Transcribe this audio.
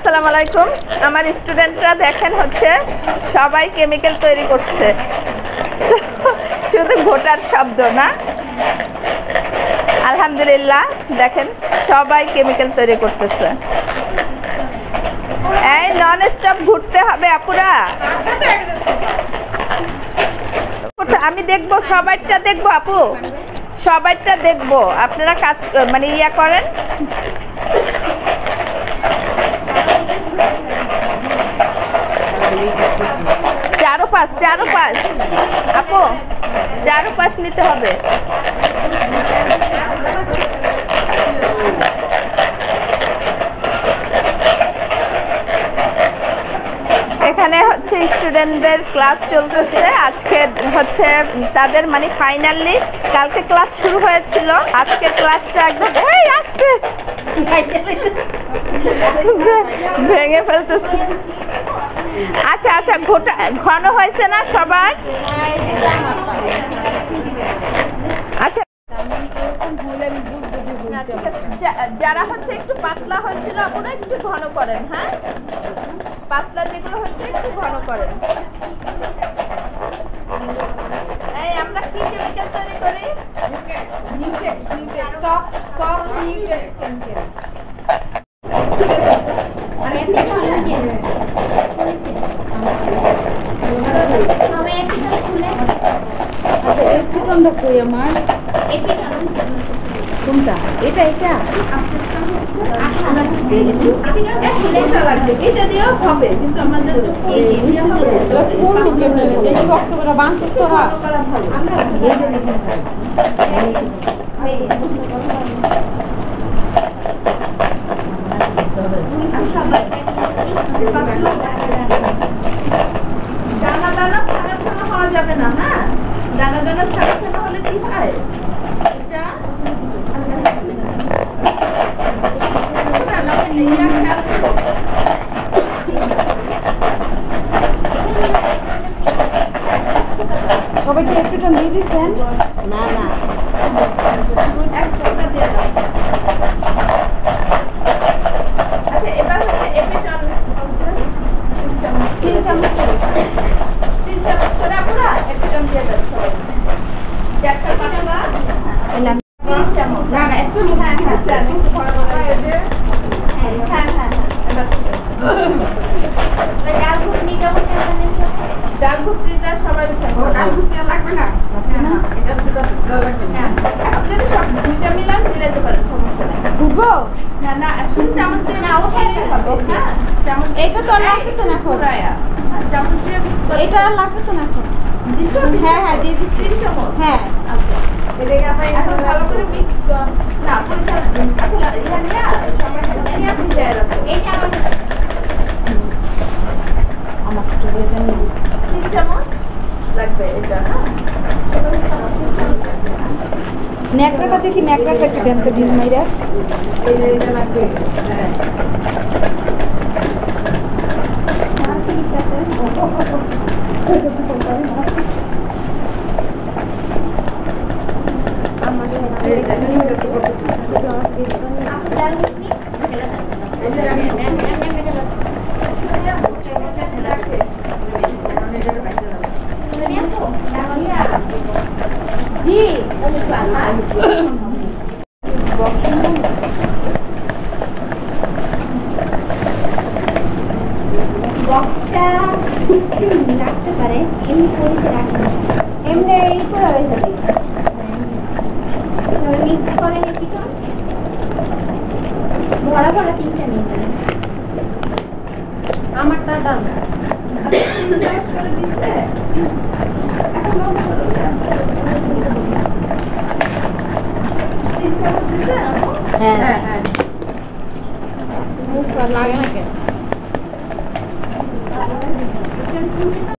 আসসালামু আলাইকুম। আমার স্টুডেন্টরা দেখেন হচ্ছে সবাই কেমিক্যাল তৈরি করছে, শুধু ঘোটার শব্দ না। আলহামদুলিল্লাহ দেখেন সবাই কেমিক্যাল তৈরি করতেছে। এই নন স্টপ ঘুরতে হবে আপুরা। আমি দেখবো, সবাইটা দেখবো আপু, সবাইটা দেখবো। আপনারা কাজ মানে ইয়া করেন। চারোপাশ আপু, চারোপাশ নিতে হবে। এখানে হচ্ছে স্টুডেন্টদের ক্লাস চলতেছে। আজকে হচ্ছে তাদের মানে ফাইনালি, কালকে ক্লাস শুরু হয়েছিল, আজকে ক্লাসটা একদম আস্তে ভেঙে ফেলতেছে। আচ্ছা আচ্ছা, ঘন হয়েছে না সবার? আচ্ছা, যারা হচ্ছে একটু পাতলা হয়েছিল আপনারা একটু ঘন করেন। হ্যাঁ, পাতলা যেগুলো হয়েছে একটু ঘন করেন। এই আমরা কি কেমিক্যাল তৈরি করি? নিউটেক্স সফট নিউটেক্স কেমিক্যাল। কোনটা? এটা এটা দিয়েও হবে, কিন্তু আমাদের দানা দানা ছাড়া ছাড়া হওয়া যাবে না। হ্যাঁ, দানা দানা ছাড়া ছাড়া হলে কি হয়? সবাইকে একটু দিয়ে দিচ্ছেন? না না, একসাথে দিয়ে দাও। আচ্ছা, এবার হচ্ছে এপিটন 3 চামচ করে পুরা এপিটন দিয়ে দাও সবাই। 4 চামচ না, 3 চামচ না, 1 চামচ। হ্যাঁ ডাল ঘুটনিটা সবাই ডাল ঘুটনি লাগবে না, এটা দুটো লাগবে না। আপনি সব দুইটা মিলাতে পারেন, সমস্যা নেই। ঘুরবো না না, শুধু চামচ দিয়ে না, ওখানে হবে না চামচ। এটা তো লাগতেছে না এখন, চামচ দিয়ে এটা লাগতেছে না এখন। দিছো? হ্যাঁ দিয়ে দিচ্ছি। 3 চামচ। হ্যাঁ, আচ্ছা, এটাকে আপনি এখন ভালো করে মিক্স করুন। না পয়সা আচ্ছা, এখানে সবাই সাথে নিয়ে আপনি যায় রাখো। এইটা আমার তো এটা নেই। 3 চামচ লাগবে এটা। ন্যাকড়াটা দেখি, ন্যাকড়াটা একটু দেন তো ডিম মাইরা। এটা লাগবে। হ্যাঁ, ঠিক আছে। জি বক্সটা রাখতে পারে, এমনি করে রাখে না, এমনি এই করে রেখে দিই। মিক্স করে রেখে ভরা ভরা 3 চামচ আমারটা ডাল করে দিছে। এখন বন্ধ করো। 3 চামচ দিছে। হ্যাঁ লাগে না কেন?